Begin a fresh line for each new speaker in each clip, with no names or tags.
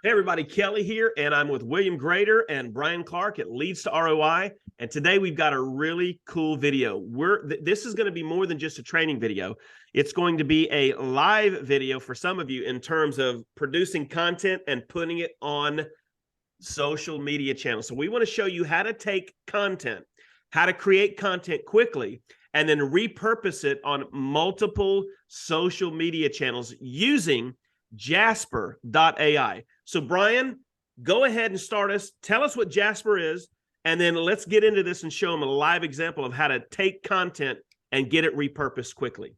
Hey everybody, Kelly here, and I'm with William Grader and Brian Clark at Leads to ROI. And today we've got a really cool video. This is going to be more than just a training video. It's going to be a live video for some of you in terms of producing content and putting it on social media channels. So we want to show you how to take content, how to create content quickly, and then repurpose it on multiple social media channels using Jasper.AI. So Brian, go ahead and start us. Tell us what Jasper is, and then let's get into this and show them a live example of how to take content and get it repurposed quickly.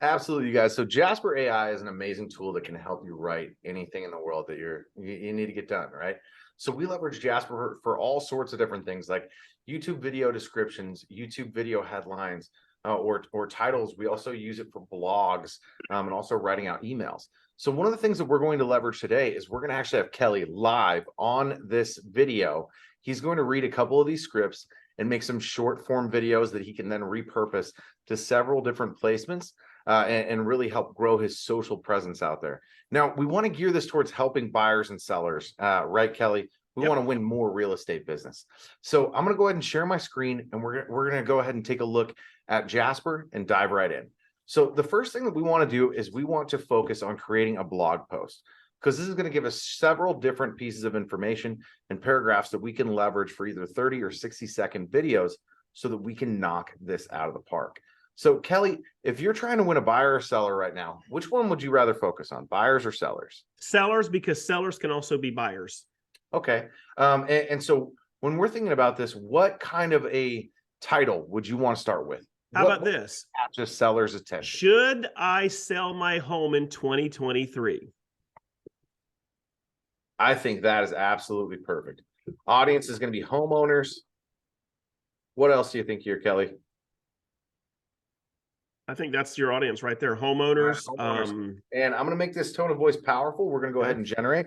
Absolutely, you guys. So Jasper.AI is an amazing tool that can help you write anything in the world that you need to get done, right? So we leverage Jasper for all sorts of different things like YouTube video descriptions, YouTube video headlines, or titles. We also use it for blogs and also writing out emails. So one of the things that we're going to leverage today is we're going to actually have Kelly live on this video. He's going to read a couple of these scripts and make some short form videos that he can then repurpose to several different placements and really help grow his social presence out there. Now, we want to gear this towards helping buyers and sellers, right, Kelly? We want to win more real estate business. So I'm going to go ahead and share my screen, and we're going to go ahead and take a look at Jasper and dive right in. So the first thing that we want to do is we want to focus on creating a blog post, because this is going to give us several different pieces of information and paragraphs that we can leverage for either 30 or 60-second videos so that we can knock this out of the park. So Kelly, if you're trying to win a buyer or seller right now, which one would you rather focus on, buyers or sellers?
Sellers, because sellers can also be buyers.
Okay. And so when we're thinking about this, what kind of a title would you want to start with?
How about this?
Captures sellers' attention.
Should I sell my home in 2023?
I think that is absolutely perfect. Audience is going to be homeowners. What else do you think here, Kelly?
I think that's your audience right there, homeowners.
Right, homeowners. And I'm going to make this tone of voice powerful. We're going to go ahead and generate.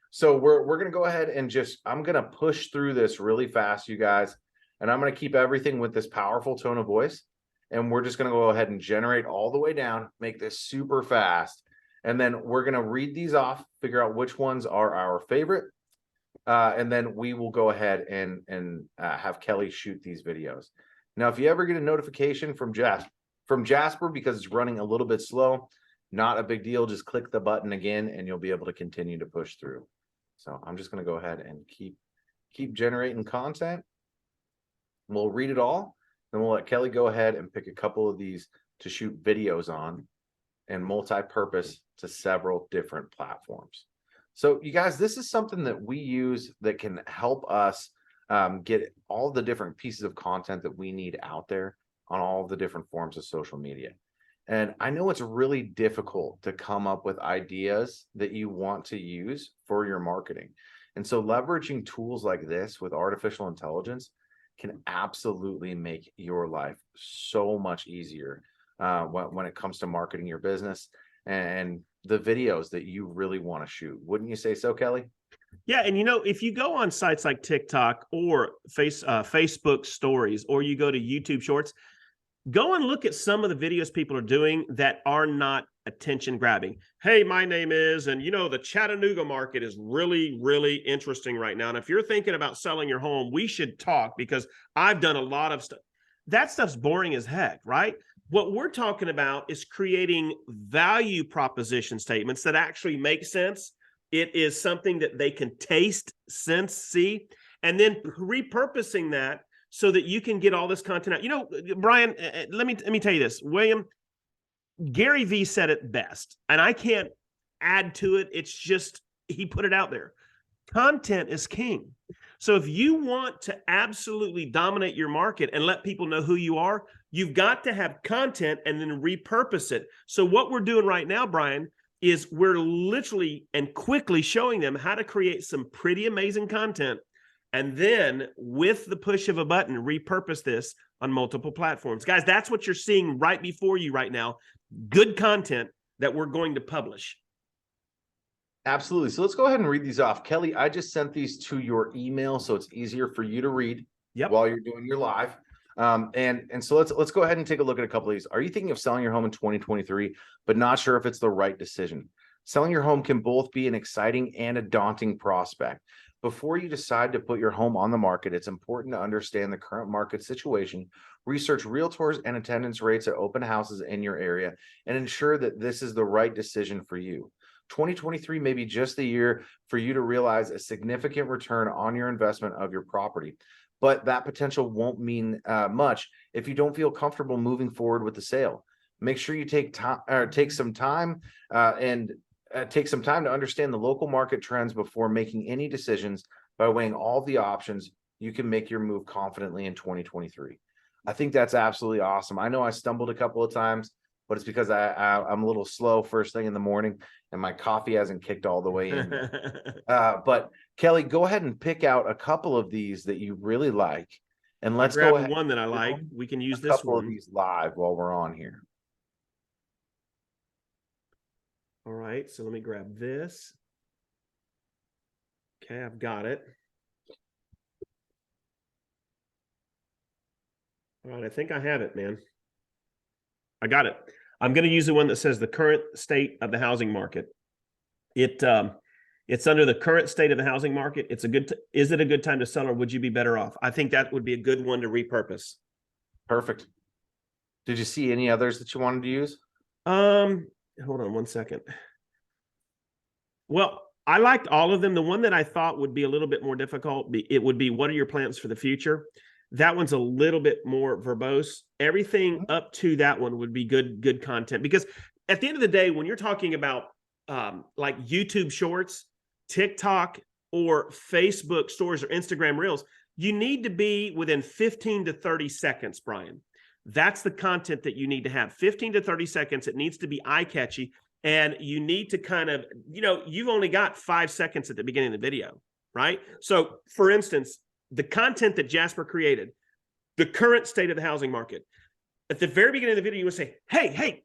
So we're going to go ahead and I'm going to push through this really fast, you guys. And I'm going to keep everything with this powerful tone of voice. And we're just going to go ahead and generate all the way down, make this super fast. And then we're going to read these off, figure out which ones are our favorite. And then we will go ahead and have Kelly shoot these videos. Now, if you ever get a notification from Jasper because it's running a little bit slow, not a big deal. Just click the button again and you'll be able to continue to push through. So I'm just going to go ahead and keep generating content. We'll read it all. Then we'll let Kelly go ahead and pick a couple of these to shoot videos on and multi-purpose to several different platforms. So you guys, this is something that we use that can help us get all the different pieces of content that we need out there on all the different forms of social media. And I know it's really difficult to come up with ideas that you want to use for your marketing. And so leveraging tools like this with artificial intelligence can absolutely make your life so much easier when it comes to marketing your business and the videos that you really want to shoot. Wouldn't you say so, Kelly?
Yeah, and if you go on sites like TikTok or Facebook stories, or you go to YouTube Shorts, go and look at some of the videos people are doing that are not attention grabbing. Hey, my name is, and the Chattanooga market is really, really interesting right now. And if you're thinking about selling your home, we should talk because I've done a lot of stuff. That stuff's boring as heck, right? What we're talking about is creating value proposition statements that actually make sense. It is something that they can taste, sense, see, and then repurposing that so that you can get all this content out. Brian, let me tell you this, William, Gary Vee said it best, and I can't add to it. It's just, he put it out there. Content is king. So if you want to absolutely dominate your market and let people know who you are, you've got to have content and then repurpose it. So what we're doing right now, Brian, is we're literally and quickly showing them how to create some pretty amazing content, and then with the push of a button, repurpose this on multiple platforms. Guys, that's what you're seeing right before you right now. Good content that we're going to publish.
Absolutely. So let's go ahead and read these off. Kelly, I just sent these to your email, so it's easier for you to read while you're doing your live. And so let's go ahead and take a look at a couple of these. Are you thinking of selling your home in 2023, but not sure if it's the right decision? Selling your home can both be an exciting and a daunting prospect. Before you decide to put your home on the market, it's important to understand the current market situation, research realtors and attendance rates at open houses in your area, and ensure that this is the right decision for you. 2023 may be just the year for you to realize a significant return on your investment of your property, but that potential won't mean much if you don't feel comfortable moving forward with the sale. Make sure you take some time to understand the local market trends before making any decisions. By weighing all the options, you can make your move confidently in 2023. I think that's absolutely awesome. I know I stumbled a couple of times, but it's because I'm a little slow first thing in the morning and my coffee hasn't kicked all the way in yet. But Kelly, go ahead and pick out a couple of these that you really like, and let's go ahead.
One that I like. We can use
a
this
couple
one.
of these live while we're on here.
All right, so let me grab this. Okay, I've got it. All right, I think I have it, man. I got it. I'm going to use the one that says the current state of the housing market. It's under the current state of the housing market. Is it a good time to sell, or would you be better off? I think that would be a good one to repurpose.
Perfect. Did you see any others that you wanted to use?
Hold on one second. Well, I liked all of them. The one that I thought would be a little bit more difficult, it would be, what are your plans for the future? That one's a little bit more verbose. Everything up to that one would be good content, because at the end of the day, when you're talking about like YouTube Shorts, TikTok, or Facebook Stories or Instagram Reels, you need to be within 15 to 30 seconds, Brian. That's the content that you need to have. 15 to 30 seconds. It needs to be eye-catchy. And you need to kind of, you've only got 5 seconds at the beginning of the video, right? So for instance, the content that Jasper created, the current state of the housing market, at the very beginning of the video, you would say, hey,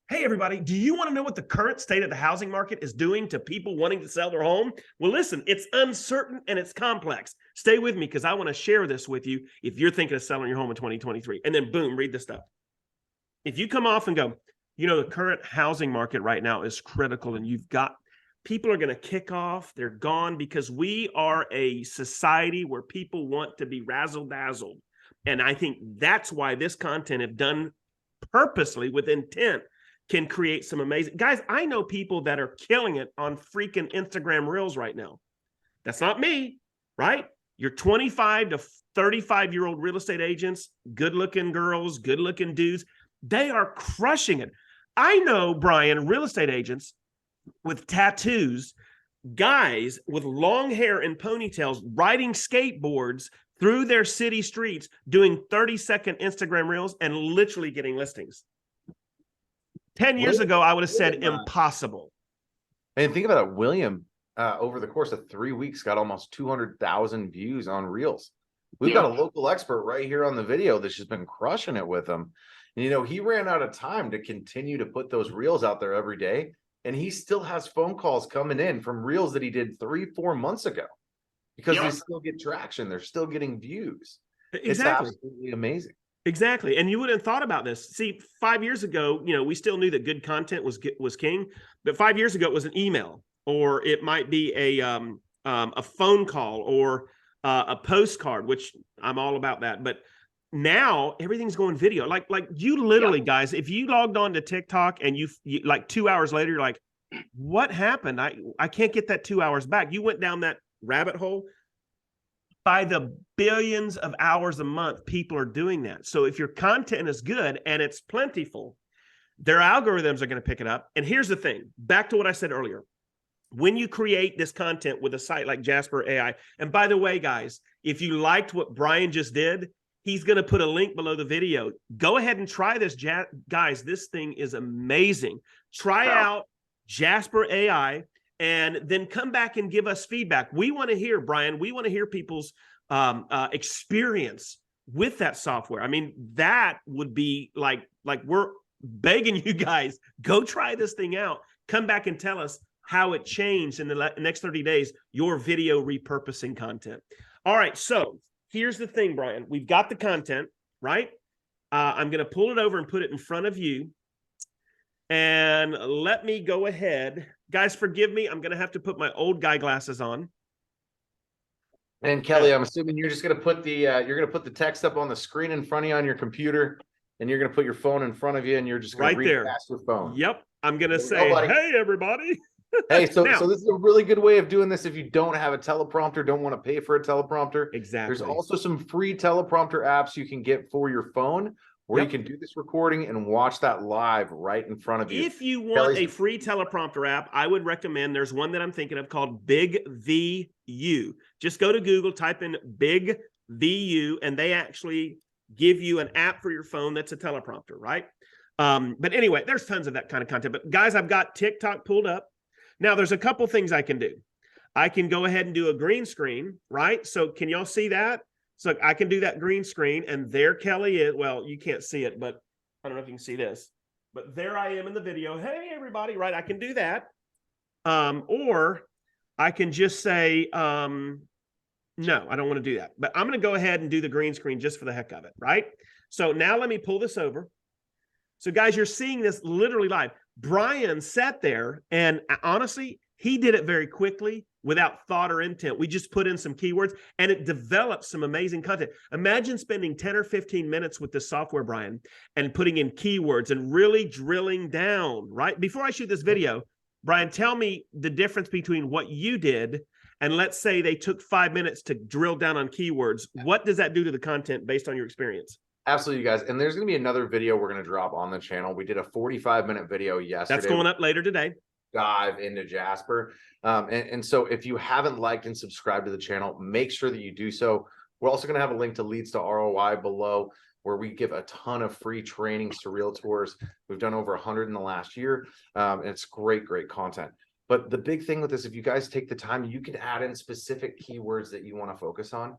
everybody, do you want to know what the current state of the housing market is doing to people wanting to sell their home? Well, listen, it's uncertain and it's complex. Stay with me, because I want to share this with you if you're thinking of selling your home in 2023. And then boom, read the stuff. If you come off and go, the current housing market right now is critical, and people are going to kick off. They're gone, because we are a society where people want to be razzle-dazzled. And I think that's why this content, if done purposely with intent, can create some amazing guys. I know people that are killing it on freaking Instagram Reels right now. That's not me, right? You're 25 to 35-year-old real estate agents, good-looking girls, good-looking dudes. They are crushing it. I know, Brian, real estate agents with tattoos, guys with long hair and ponytails, riding skateboards through their city streets, doing 30-second Instagram Reels and literally getting listings. 10 years ago, I would have said impossible.
And think about it, William, over the course of 3 weeks, got almost 200,000 views on Reels. We've got a local expert right here on the video that's just been crushing it with them. And, he ran out of time to continue to put those Reels out there every day. And he still has phone calls coming in from Reels that he did 3-4 months ago, because they still get traction. They're still getting views. Exactly. It's absolutely amazing.
Exactly. And you wouldn't have thought about this. See, 5 years ago, we still knew that good content was king. But 5 years ago, it was an email, or it might be a phone call, or a postcard, which I'm all about that. But now everything's going video. Like you literally, guys, if you logged on to TikTok and you like 2 hours later, you're like, what happened? I can't get that 2 hours back. You went down that rabbit hole. By the billions of hours a month, people are doing that. So if your content is good and it's plentiful, their algorithms are going to pick it up. And here's the thing, back to what I said earlier. When you create this content with a site like Jasper.AI, and by the way, guys, if you liked what Brian just did, he's going to put a link below the video. Go ahead and try this, guys. This thing is amazing. Try out Jasper.AI, and then come back and give us feedback. We want to hear, Brian, we want to hear people's experience with that software. I mean, that would be like we're begging you guys, go try this thing out. Come back and tell us how it changed in the next 30 days, your video repurposing content. All right, so here's the thing, Brian. We've got the content, right? I'm going to pull it over and put it in front of you. And let me go ahead. Guys, forgive me. I'm going to have to put my old guy glasses on.
And Kelly, I'm assuming you're just going to put the you're going to put the text up on the screen in front of you on your computer, and you're going to put your phone in front of you, and you're just going to read past your phone.
Yep. I'm going to say, hey, everybody.
Hey, so this is a really good way of doing this if you don't have a teleprompter, don't want to pay for a teleprompter.
Exactly.
There's also some free teleprompter apps you can get for your phone, where you can do this recording and watch that live right in front of you.
If you want a free teleprompter app, I would recommend, there's one that I'm thinking of called Big VU. Just go to Google, type in Big VU, and they actually give you an app for your phone that's a teleprompter, right? But anyway, there's tons of that kind of content. But guys, I've got TikTok pulled up. Now, there's a couple things I can do. I can go ahead and do a green screen, right? So can y'all see that? So I can do that green screen, and there Kelly is. Well, you can't see it, but I don't know if you can see this. But there I am in the video. Hey, everybody, right? I can do that. Or I can just say, no, I don't want to do that. But I'm going to go ahead and do the green screen just for the heck of it, right? So now let me pull this over. So guys, you're seeing this literally live. Brian sat there, and honestly, he did it very quickly without thought or intent. We just put in some keywords, and it developed some amazing content. Imagine spending 10 or 15 minutes with this software, Brian, and putting in keywords and really drilling down, right? Before I shoot this video, Brian, tell me the difference between what you did and let's say they took 5 minutes to drill down on keywords. What does that do to the content based on your experience?
Absolutely, you guys. And there's going to be another video we're going to drop on the channel. We did a 45-minute video yesterday.
That's going up later today.
Dive into Jasper. And so if you haven't liked and subscribed to the channel, make sure that you do so. We're also going to have a link to Leads to ROI below, where we give a ton of free trainings to realtors. We've done over 100 in the last year. And it's great content. But the big thing with this, if you guys take the time, you can add in specific keywords that you want to focus on.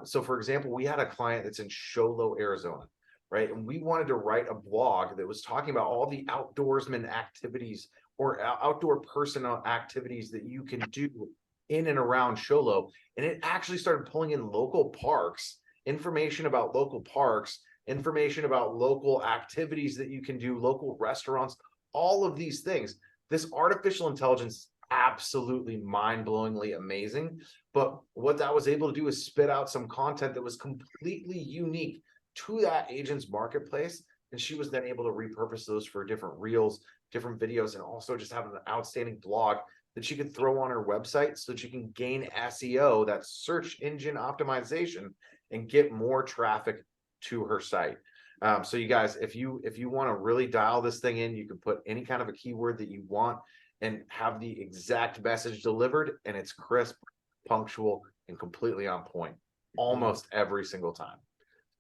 So for example, we had a client that's in Show Low, Arizona, right? And we wanted to write a blog that was talking about all the outdoorsman activities or outdoor personal activities that you can do in and around Show Low. And it actually started pulling in local parks, information about local parks, information about local activities that you can do, local restaurants, all of these things. This artificial intelligence, absolutely mind-blowingly amazing. But what that was able to do is spit out some content that was completely unique to that agent's marketplace. And she was then able to repurpose those for different reels, different videos, and also just have an outstanding blog that she could throw on her website so that she can gain SEO, that search engine optimization, and get more traffic to her site. So you guys, if you want to really dial this thing in, you can put any kind of a keyword that you want and have the exact message delivered, and it's crisp, punctual, and completely on point almost every single time.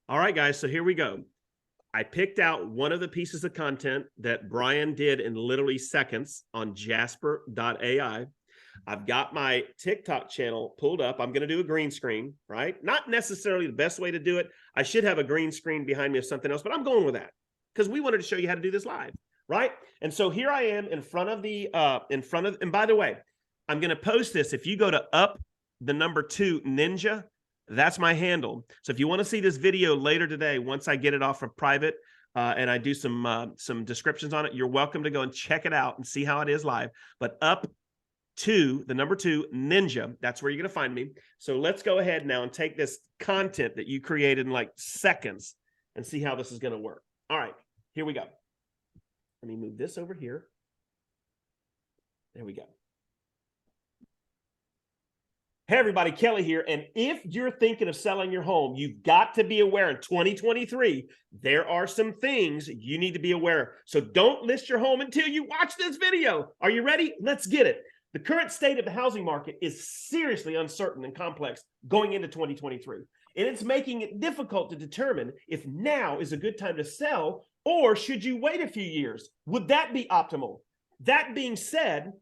All right, guys, so here we go. I picked out one of the pieces of content that Brian did in literally seconds on Jasper.AI. I've got my TikTok channel pulled up. I'm going to do a green screen, right? Not necessarily the best way to do it. I should have a green screen behind me of something else, but I'm going with that because we wanted to show you how to do this live, right? And so here I am in front of the, and by the way, I'm going to post this. If you go to _2 Ninja, that's my handle. So if you want to see this video later today, once I get it off of private and I do some descriptions on it, you're welcome to go and check it out and see how it is live. But _2 Ninja, that's where you're going to find me. So let's go ahead now and take this content that you created in like seconds and see how this is going to work. All right, here we go. Let me move this over here. There we go. Hey everybody, Kelly here. And if you're thinking of selling your home, you've got to be aware in 2023, there are some things you need to be aware of. So don't list your home until you watch this video. Are you ready? Let's get it. The current state of the housing market is seriously uncertain and complex going into 2023. And it's making it difficult to determine if now is a good time to sell or should you wait a few years? Would that be optimal? That being said,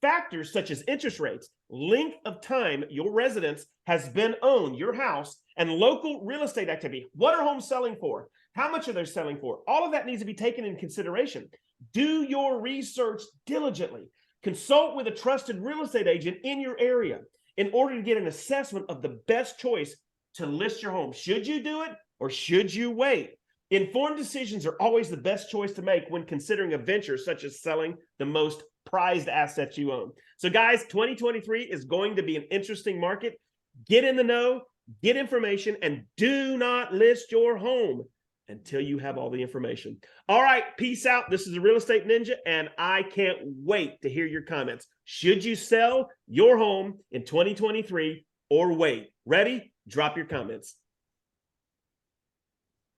factors such as interest rates, length of time your residence has been owned, your house, and local real estate activity. What are homes selling for? How much are they selling for? All of that needs to be taken in consideration. Do your research diligently. Consult with a trusted real estate agent in your area in order to get an assessment of the best choice to list your home. Should you do it or should you wait? Informed decisions are always the best choice to make when considering a venture such as selling the most prized assets you own. So guys, 2023 is going to be an interesting market. Get in the know, get information, and do not list your home until you have all the information. All right, peace out. This is the Real Estate Ninja, and I can't wait to hear your comments. Should you sell your home in 2023 or wait? Ready? Drop your comments.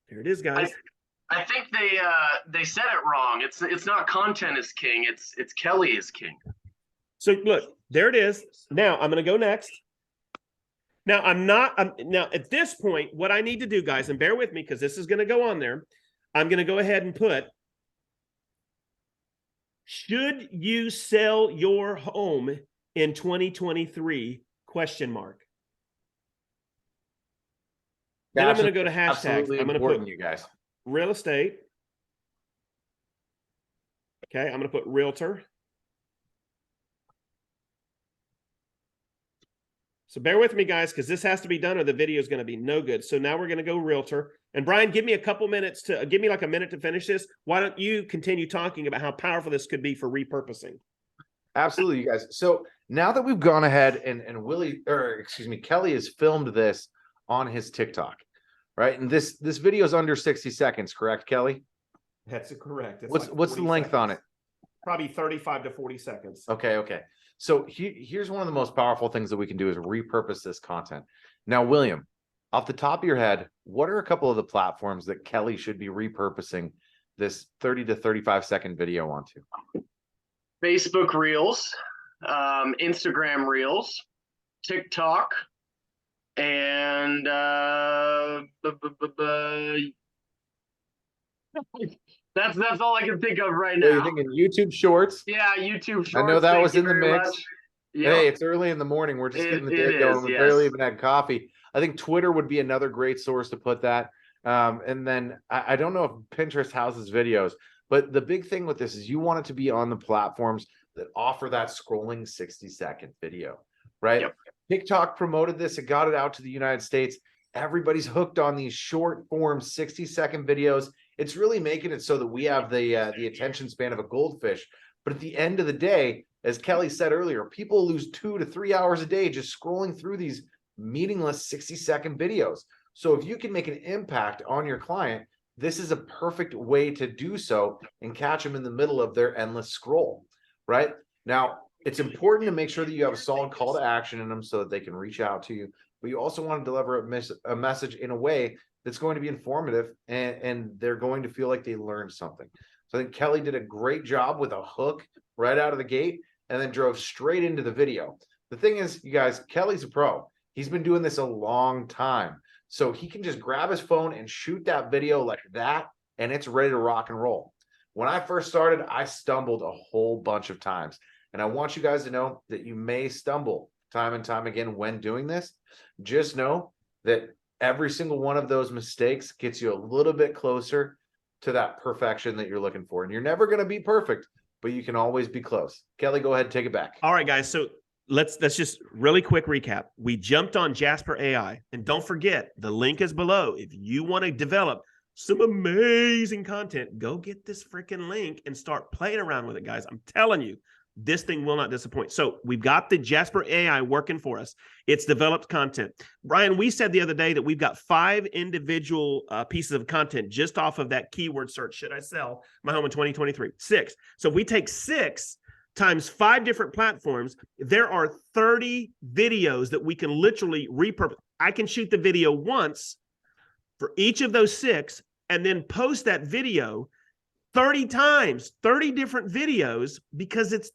Here it is, guys.
I think they said it wrong. It's not content is king. It's Kelly is king.
So look, there it is. Now I'm going to go next. Now now at this point, what I need to do, guys, and bear with me because this is going to go on there. I'm going to go ahead and put, should you sell your home in 2023? Question mark. Then I'm going to go to hashtags. I'm going to put
you guys.
Real estate. Okay, I'm going to put realtor. So bear with me, guys, because this has to be done or the video is going to be no good. So now we're going to go realtor. And Brian, give me a couple minutes to give me like a minute to finish this. Why don't you continue talking about how powerful this could be for repurposing?
Absolutely, you guys. So now that we've gone ahead and Kelly has filmed this on his TikTok, right? And this video is under 60 seconds, correct, Kelly?
That's correct.
What's the length on it?
Probably 35 to 40 seconds.
Okay. So here's one of the most powerful things that we can do is repurpose this content. Now, William, off the top of your head, what are a couple of the platforms that Kelly should be repurposing this 30 to 35 second video onto?
Facebook Reels, Instagram Reels, TikTok, and that's all I can think of right now.
You're thinking YouTube Shorts?
Yeah, YouTube Shorts.
I know that was in the mix.
Yep.
Hey, it's early in the morning. We're just getting the day going. We barely even had coffee. I think Twitter would be another great source to put that. And then I don't know if Pinterest houses videos, but the big thing with this is you want it to be on the platforms that offer that scrolling 60-second video, right?
Yep.
TikTok promoted this. It got it out to the United States. Everybody's hooked on these short form 60-second videos. It's really making it so that we have the attention span of a goldfish. But at the end of the day, as Kelly said earlier, people lose 2 to 3 hours a day just scrolling through these meaningless 60-second videos. So if you can make an impact on your client, this is a perfect way to do so and catch them in the middle of their endless scroll, right? Now, it's important to make sure that you have a solid call to action in them so that they can reach out to you. But you also want to deliver a message in a way that's going to be informative and they're going to feel like they learned something. So I think Kelly did a great job with a hook right out of the gate and then drove straight into the video. The thing is, you guys, Kelly's a pro. He's been doing this a long time. So he can just grab his phone and shoot that video like that, and it's ready to rock and roll. When I first started, I stumbled a whole bunch of times. And I want you guys to know that you may stumble time and time again when doing this. Just know that every single one of those mistakes gets you a little bit closer to that perfection that you're looking for. And you're never going to be perfect, but you can always be close. Kelly, go ahead and take it back.
All right, guys. So let's just really quick recap. We jumped on Jasper.AI, and don't forget, the link is below. If you want to develop some amazing content, go get this freaking link and start playing around with it, guys. I'm telling you, this thing will not disappoint. So we've got the Jasper.AI working for us. It's developed content. Brian, we said the other day that we've got 5 individual pieces of content just off of that keyword search. Should I sell my home in 2023? 6. So if we take 6 times 5 different platforms, there are 30 videos that we can literally repurpose. I can shoot the video once for each of those 6 and then post that video 30 times, 30 different videos, because it's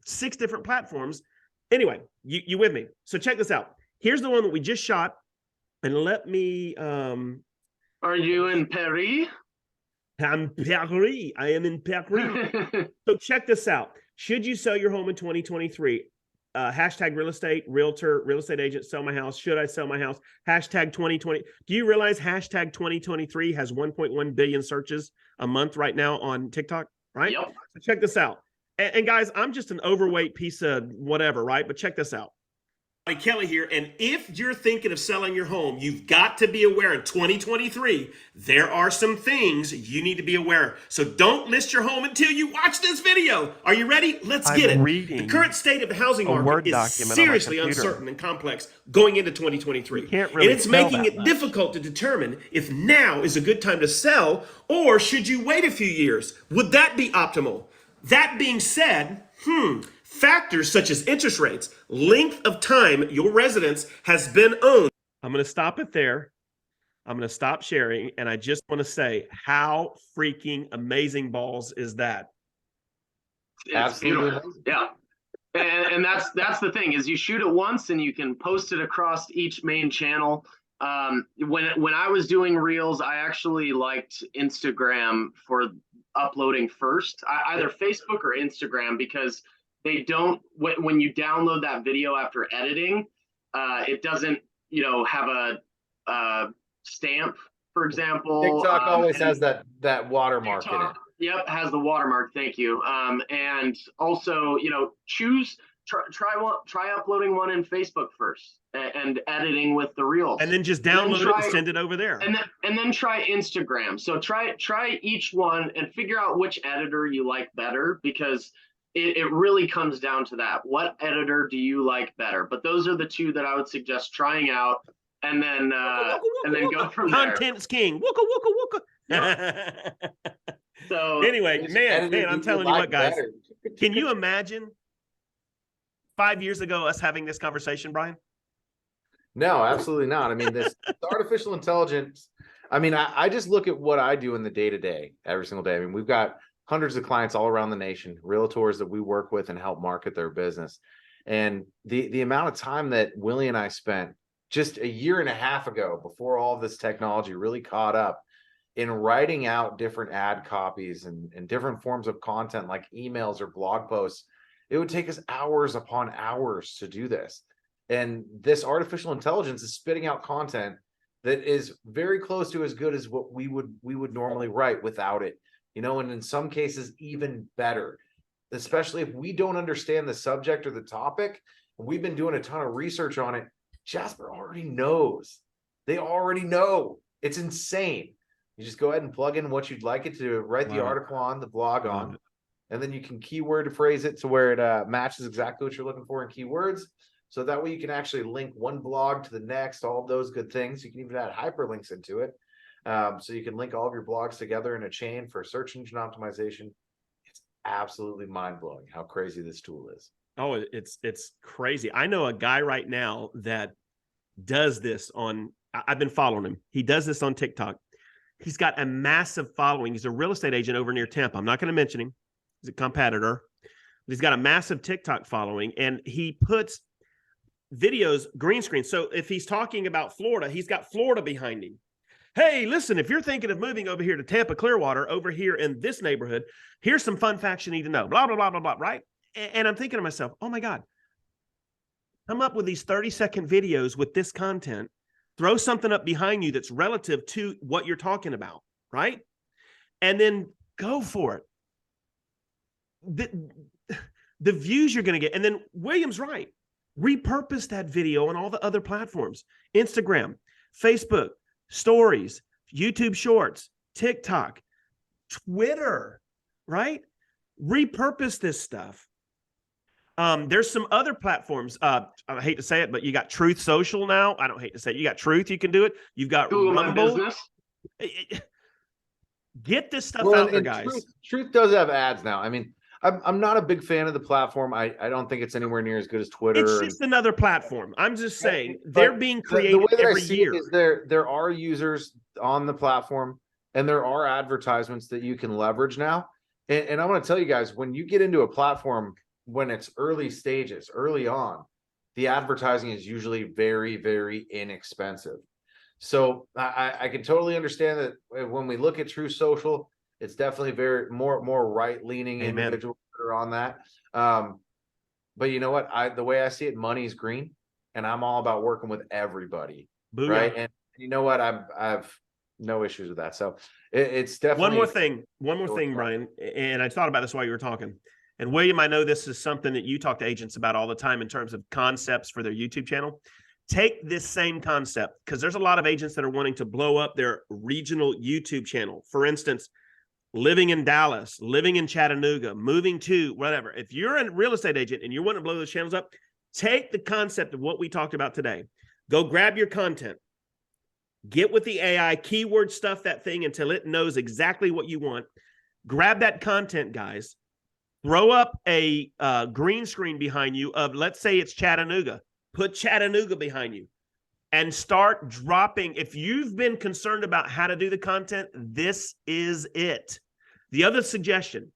6 different platforms. Anyway, you with me? So check this out. Here's the one that we just shot. And let me...
Are you in Paris?
I'm Paris. I am in Paris. So check this out. Should you sell your home in 2023? Hashtag real estate, realtor, real estate agent, sell my house. Should I sell my house? Hashtag 2020. Do you realize hashtag 2023 has 1.1 billion searches a month right now on TikTok, right?
Yep.
So check this out. And guys, I'm just an overweight piece of whatever, right? But check this out. Kelly here, and if you're thinking of selling your home, you've got to be aware in 2023, there are some things you need to be aware. So don't list your home until you watch this video. Are you ready? Let's get it. The current state of the housing market is seriously uncertain and complex going into 2023. And it's making it difficult to determine if now is a good time to sell or should you wait a few years. Would that be optimal? That being said, factors such as interest rates, length of time your residence has been owned. I'm going to stop it there. I'm going to stop sharing. And I just want to say, how freaking amazing balls is that?
It's absolutely beautiful. Yeah. And that's the thing is you shoot it once and you can post it across each main channel. When I was doing reels, I actually liked Instagram for uploading first, either Facebook or Instagram, because they don't, when you download that video after editing, it doesn't, have a stamp, for example.
TikTok always has that watermark in it.
Yep, has the watermark. Thank you. And also, try uploading one in Facebook first and editing with the reels,
and then just download it and send it over there.
And then try Instagram. So try each one and figure out which editor you like better, because it really comes down to that. What editor do you like better? But those are the two that I would suggest trying out, and then go from there.
Content's king. Wooka wooka wooka. So anyway, man, I'm telling you what, guys. Can you imagine 5 years ago us having this conversation, Brian?
No, absolutely not. I mean, this artificial intelligence. I mean, I just look at what I do in the day-to-day, every single day. I mean, we've got hundreds of clients all around the nation, realtors that we work with and help market their business. And the amount of time that Willie and I spent just a year and a half ago, before all this technology really caught up, in writing out different ad copies and different forms of content like emails or blog posts, it would take us hours upon hours to do this. And this artificial intelligence is spitting out content that is very close to as good as what we would normally write without it. And in some cases, even better, especially if we don't understand the subject or the topic. We've been doing a ton of research on it. Jasper already knows. They already know. It's insane. You just go ahead and plug in what you'd like it to write the article on, the blog on, and then you can keyword phrase it to where it matches exactly what you're looking for in keywords. So that way you can actually link one blog to the next, all of those good things. You can even add hyperlinks into it. So you can link all of your blogs together in a chain for search engine optimization. It's absolutely mind-blowing how crazy this tool is.
Oh, it's crazy. I know a guy right now that does this on, I've been following him. He does this on TikTok. He's got a massive following. He's a real estate agent over near Tampa. I'm not going to mention him. He's a competitor. He's got a massive TikTok following, and he puts videos green screen. So if he's talking about Florida, he's got Florida behind him. Hey, listen, if you're thinking of moving over here to Tampa, Clearwater, over here in this neighborhood, here's some fun facts you need to know, blah, blah, blah, blah, blah, right? And I'm thinking to myself, oh my God, come up with these 30-second videos with this content, throw something up behind you that's relative to what you're talking about, right? And then go for it. The views you're going to get. And then William's right. Repurpose that video on all the other platforms, Instagram, Facebook, Stories, YouTube Shorts, TikTok, Twitter, right? Repurpose this stuff. There's some other platforms. I hate to say it, but you got Truth Social now. I don't hate to say it. You got Truth. You can do it. You've got
Google My
Rumble.
Business.
Get this stuff out there, guys.
Truth does have ads now. I mean, I'm not a big fan of the platform. I don't think it's anywhere near as good as Twitter.
It's just another platform. I'm just saying they're being created every year.
Is there are users on the platform, and there are advertisements that you can leverage now. And I want to tell you guys, when you get into a platform, when it's early stages, early on, the advertising is usually very, very inexpensive. So I can totally understand that when we look at True Social, it's definitely very more right-leaning individuals that are on that. But you know what? The way I see it, money's green, and I'm all about working with everybody. Booyah. Right? And you know what? I've no issues with that. So it's definitely
one more thing, Brian. And I thought about this while you were talking. And William, I know this is something that you talk to agents about all the time in terms of concepts for their YouTube channel. Take this same concept, because there's a lot of agents that are wanting to blow up their regional YouTube channel. For instance, living in Dallas, living in Chattanooga, moving to whatever. If you're a real estate agent and you want to blow those channels up, take the concept of what we talked about today. Go grab your content. Get with the AI, keyword stuff that thing until it knows exactly what you want. Grab that content, guys. Throw up a green screen behind you of, let's say it's Chattanooga. Put Chattanooga behind you and start dropping. If you've been concerned about how to do the content, this is it. The other suggestion,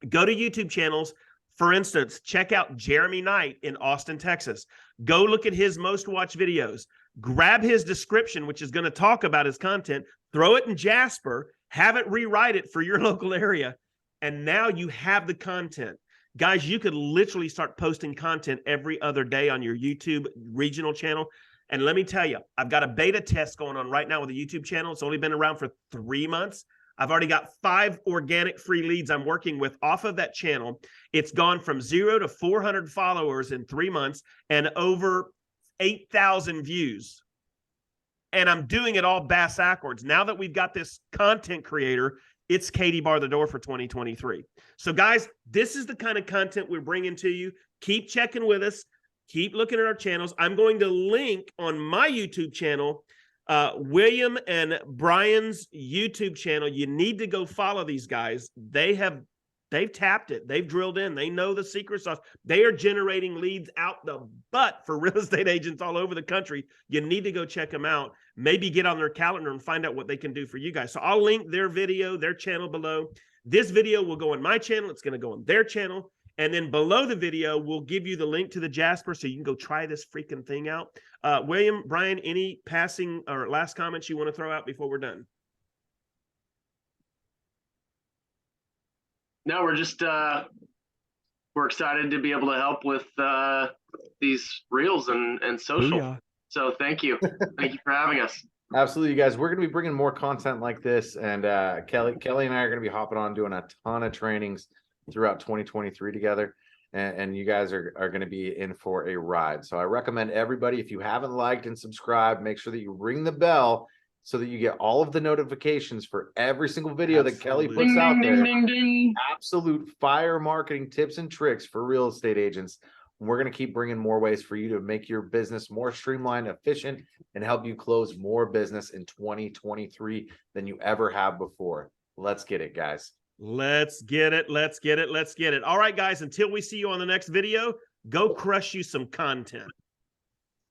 go to YouTube channels. For instance, check out Jeremy Knight in Austin, Texas. Go look at his most watched videos. Grab his description, which is going to talk about his content. Throw it in Jasper. Have it rewrite it for your local area. And now you have the content. Guys, you could literally start posting content every other day on your YouTube regional channel. And let me tell you, I've got a beta test going on right now with the YouTube channel. It's only been around for 3 months. I've already got 5 organic free leads I'm working with off of that channel. It's gone from 0 to 400 followers in 3 months and over 8,000 views. And I'm doing it all bass backwards. Now that we've got this content creator, it's Katie bar the door for 2023. So guys, this is the kind of content we're bringing to you. Keep checking with us. Keep looking at our channels. I'm going to link on my YouTube channel, William and Brian's YouTube channel. You need to go follow these guys. They've tapped it. They've drilled in. They know the secret sauce. They are generating leads out the butt for real estate agents all over the country. You need to go check them out. Maybe get on their calendar and find out what they can do for you guys. So I'll link their video, their channel below. This video will go on my channel. It's going to go on their channel. And then below the video, we'll give you the link to the Jasper so you can go try this freaking thing out. William, Brian, any passing or last comments you want to throw out before we're done?
No, we're just we're excited to be able to help with these reels and social.
Booyah.
So thank you. Thank you for having us.
Absolutely, you guys. We're going to be bringing more content like this. And Kelly and I are going to be hopping on doing a ton of trainings throughout 2023 together. And you guys are going to be in for a ride. So I recommend everybody, if you haven't liked and subscribed, make sure that you ring the bell so that you get all of the notifications for every single video that Kelly puts out there.
Ding, ding, ding.
Absolute fire marketing tips and tricks for real estate agents. We're going to keep bringing more ways for you to make your business more streamlined, efficient, and help you close more business in 2023 than you ever have before. Let's get it, guys.
Let's get it. Let's get it. Let's get it. All right, guys, until we see you on the next video, go crush you some content.